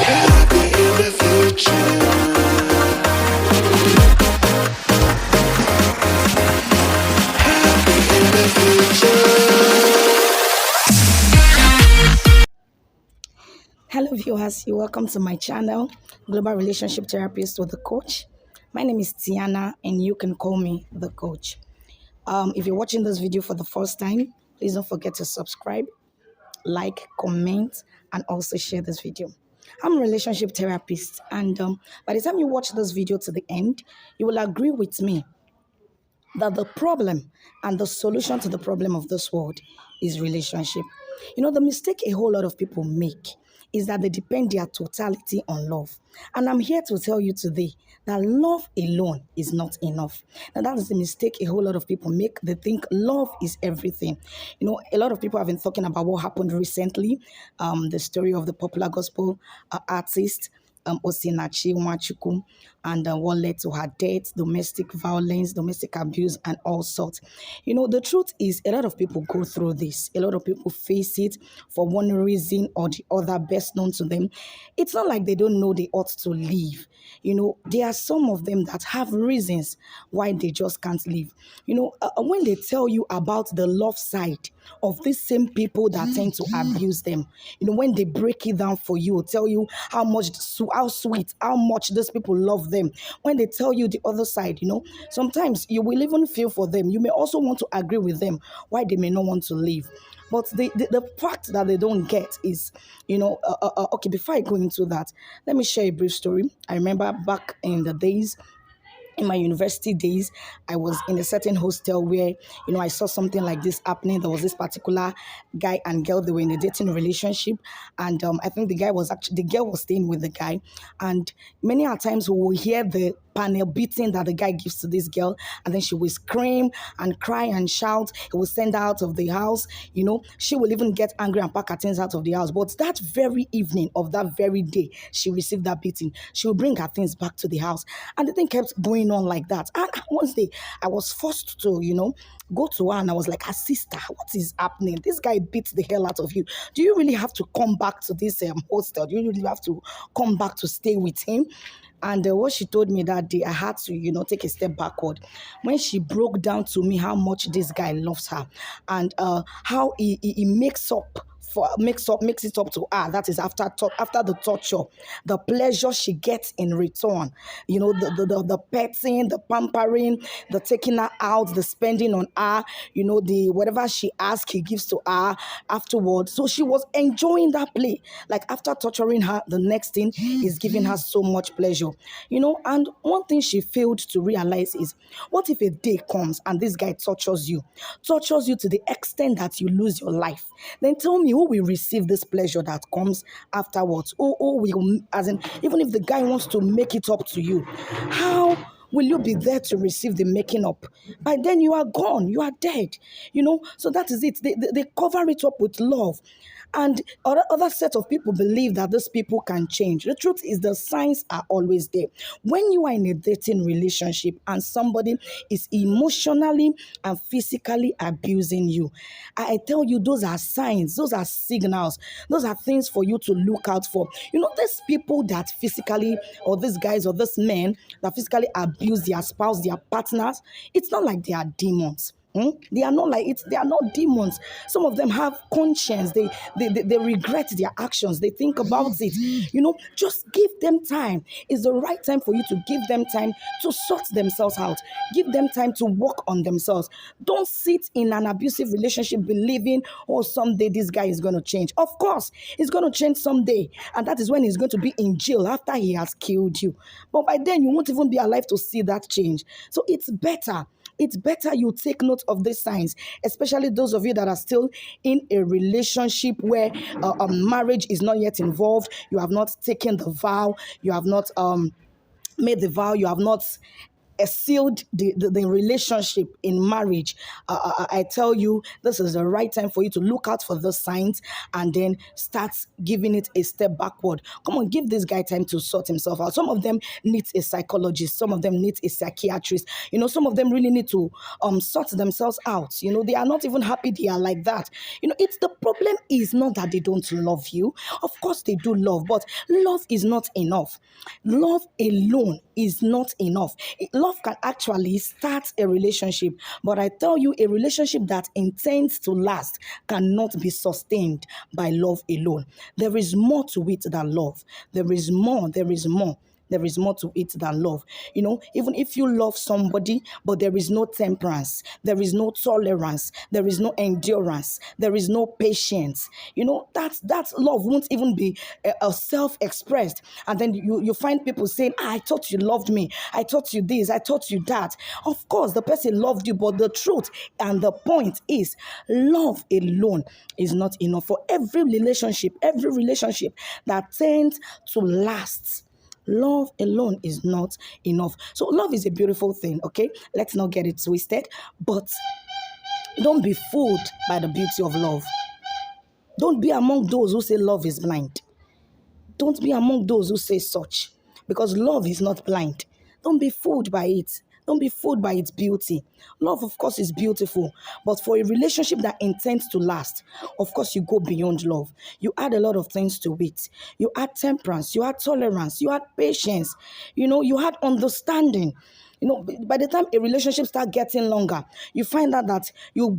Happy in the future. Happy in the future. Hello, viewers. You're welcome to my channel, Global Relationship Therapist with the Coach. My name is Tiana, and you can call me the Coach. If you're watching this video for the first time, please don't forget to subscribe, like, comment, and also share this video. I'm a relationship therapist, and by the time you watch this video to the end, you will agree with me that the problem and the solution to the problem of this world is relationship. You know, the mistake a whole lot of people make is that they depend their totality on love. And I'm here to tell you today that love alone is not enough. Now, that is the mistake a whole lot of people make. They think love is everything. You know, a lot of people have been talking about what happened recently, the story of the popular gospel artist Osinachi Nwachukwu, and what led to her death, domestic violence, domestic abuse, and all sorts. You know, the truth is a lot of people go through this. A lot of people face it for one reason or the other, best known to them. It's not like they don't know they ought to leave. You know, there are some of them that have reasons why they just can't leave. You know, when they tell you about the love side of these same people that tend to abuse them, you know, when they break it down for you, tell you how much, how sweet, how much these people love them. When they tell you the other side, you know, sometimes you will even feel for them. You may also want to agree with them why they may not want to leave. But the fact that they don't get is, you know, okay, before I go into that, let me share a brief story. I remember back in the days, in my university days, I was in a certain hostel where, you know, I saw something like this happening. There was this particular guy and girl, they were in a dating relationship. And I think the girl was staying with the guy. And many a times we will hear the panel beating that the guy gives to this girl, and then she will scream and cry and shout. He will send her out of the house. You know, she will even get angry and pack her things out of the house. But that very evening of that very day, she received that beating. She will bring her things back to the house, and the thing kept going on like that. And one day, I was forced to, you know, go to her, and I was like, "Her sister, what is happening? This guy beats the hell out of you. Do you really have to come back to this hostel? Do you really have to come back to stay with him?" And what she told me that day, I had to, you know, take a step backward. When she broke down to me how much this guy loves her, and how he makes it up to her. That is after the torture, the pleasure she gets in return. You know, the petting, the pampering, the taking her out, the spending on her. You know, the whatever she asks, he gives to her afterwards. So she was enjoying that play. Like after torturing her, the next thing is giving her so much pleasure. You know, and one thing she failed to realize is, what if a day comes and this guy tortures you to the extent that you lose your life? Then tell me, who will receive this pleasure that comes afterwards? Who will, as in, even if the guy wants to make it up to you, how will you be there to receive the making up? By then you are gone, you are dead, you know. So that is it. They cover it up with love. And other set of people believe that these people can change. The truth is the signs are always there. When you are in a dating relationship and somebody is emotionally and physically abusing you, I tell you, those are signs, those are signals, those are things for you to look out for. You know, these people that physically, or these guys or these men that physically abuse their spouse, their partners, it's not like they are demons. They are not like it. They are not demons. Some of them have conscience. They regret their actions. They think about it. You know, just give them time. It's the right time for you to give them time to sort themselves out. Give them time to work on themselves. Don't sit in an abusive relationship believing, oh, someday this guy is going to change. Of course, he's going to change someday. And that is when he's going to be in jail after he has killed you. But by then, you won't even be alive to see that change. So it's better you take note of these signs, especially those of you that are still in a relationship where marriage is not yet involved. You have not taken the vow. You have not made the vow. You have not sealed the relationship in marriage, I tell you, this is the right time for you to look out for the signs and then start giving it a step backward. Come on, give this guy time to sort himself out. Some of them need a psychologist, some of them need a psychiatrist. Some of them really need to sort themselves out. They are not even happy they are like that. It's the problem is not that they don't love you. Of course they do love, but love is not enough. Love alone is not enough. Love can actually start a relationship, but I tell you, a relationship that intends to last cannot be sustained by love alone. There is more to it than love. There is more. There is more. There is more to it than love. Even if you love somebody, but there is no temperance, there is no tolerance, there is no endurance, there is no patience, that love won't even be self-expressed. And then you find people saying, I thought you loved me. I taught you this. I taught you that. Of course, the person loved you, but the truth and the point is, love alone is not enough for every relationship that tends to last. Love alone is not enough. So love is a beautiful thing, okay? Let's not get it twisted. But don't be fooled by the beauty of love. Don't be among those who say love is blind. Don't be among those who say such. Because love is not blind. Don't be fooled by it. Don't be fooled by its beauty. Love, of course, is beautiful. But for a relationship that intends to last, of course, you go beyond love. You add a lot of things to it. You add temperance. You add tolerance. You add patience. You add understanding. By the time a relationship starts getting longer, you find out that you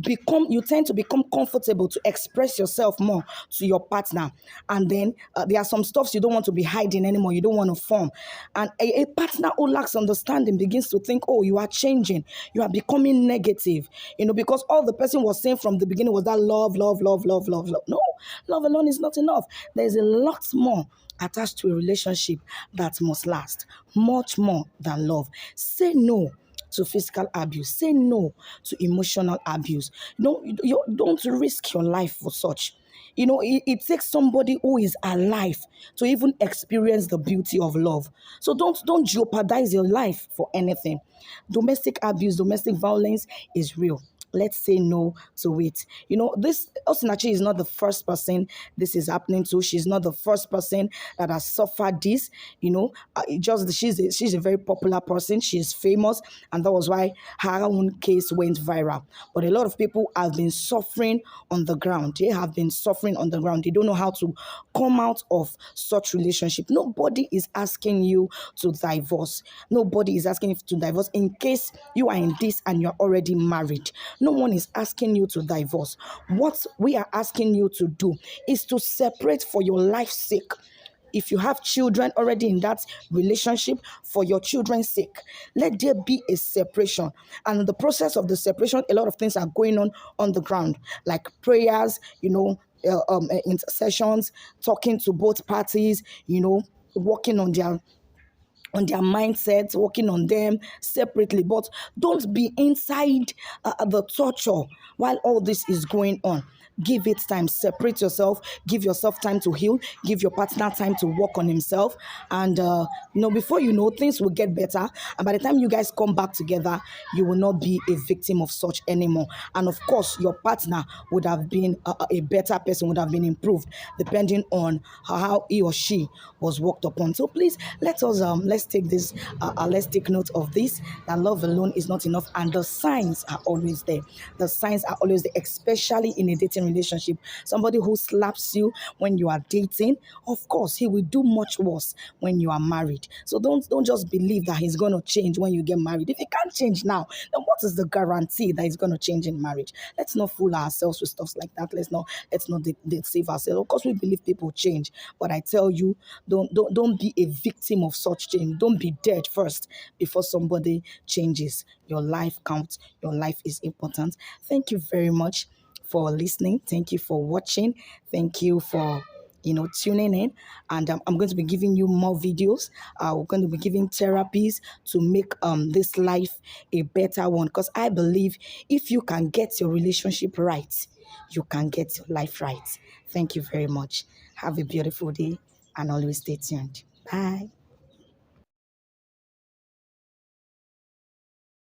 tend to become comfortable to express yourself more to your partner. And then there are some stuffs you don't want to be hiding anymore. You don't want to form. And a partner who lacks understanding begins to think, oh, you are changing. You are becoming negative. Because all the person was saying from the beginning was that love, love, love, love, love, love. No, love alone is not enough. There's a lot more attached to a relationship that must last, much more than love. Say no to physical abuse. Say no to emotional abuse. Don't risk your life for such. It takes somebody who is alive to even experience the beauty of love. So don't jeopardize your life for anything. Domestic abuse, domestic violence is real. Let's say no to it. This Osinachi is not the first person this is happening to. She's not the first person that has suffered this. She's a very popular person. She's famous, and that was why her own case went viral. But a lot of people have been suffering on the ground. They have been suffering on the ground. They don't know how to come out of such relationship. Nobody is asking you to divorce. Nobody is asking you to divorce in case you are in this and you're already married. No one is asking you to divorce. What we are asking you to do is to separate for your life's sake. If you have children already in that relationship, for your children's sake, let there be a separation. And in the process of the separation, a lot of things are going on the ground, like prayers, intercessions, talking to both parties, working on their mindsets, working on them separately. But don't be inside the torture while all this is going on. Give it time. Separate yourself. Give yourself time to heal. Give your partner time to work on himself. And, before you know, things will get better. And by the time you guys come back together, you will not be a victim of such anymore. And of course, your partner would have been a better person, would have been improved, depending on how he or she was worked upon. So please, let's take note of this, that love alone is not enough. And the signs are always there. The signs are always there, especially in a dating relationship. Somebody who slaps you when you are dating, of course, he will do much worse when you are married. So don't just believe that he's going to change when you get married. If he can't change now, then what is the guarantee that he's going to change in marriage? Let's not fool ourselves with stuff like that. Let's not deceive ourselves. Of course, we believe people change, but I tell you, don't be a victim of such change. Don't be dead first before somebody changes. Your life counts. Your life is important. Thank you very much for listening. Thank you for watching. Thank you for tuning in. And I'm going to be giving you more videos. We're going to be giving therapies to make this life a better one. Because I believe if you can get your relationship right, you can get your life right. Thank you very much. Have a beautiful day and always stay tuned. Bye.